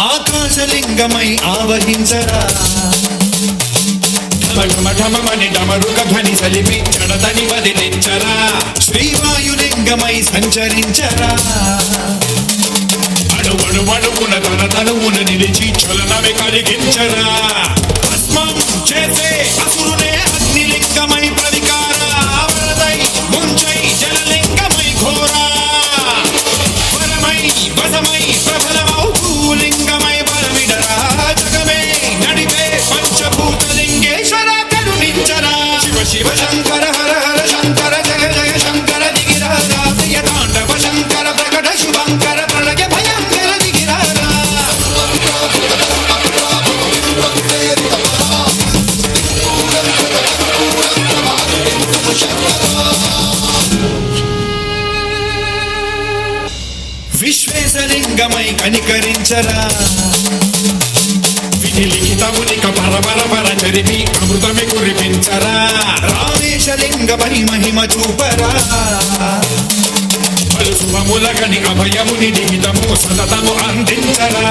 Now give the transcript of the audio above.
ఆకాశలింగమై ఆవహించరా ఢమఢమని డమరుక ధ్వని సలిపి జడదని వదిలించరా శ్రీవాయులింగమై సంచరించరా అణువణువున తన తనువున నిలిచి చలనమే కలిగించరా భస్మం చేసే అసురునే అగ్నిలింగమై ప్రవికారా వరదై ముంచై జలలింగమై ఘోరా వరమై వసమై ప్రబలమౌ భూలింగమై బలమిడరా జగమే నడిపే పంచభూతలింగేశ్వర కరుణించరా శివ శివ శంకర హర హర శంకర జయ జయ శంకర దిగిరారా ప్రియ తాండవ శంకర ప్రకట శుభంకర ప్రణయ భయంకర దిగిరారా విశ్వేశలింగమై కనికరించరా విధి లిఖితమునిక పరపర జరిపి అమృతమే కురిపించరా రామేశలింగపై మహిమ చూపరా పలు శుభములగని అభయముని నిహితము సతతము అందించరా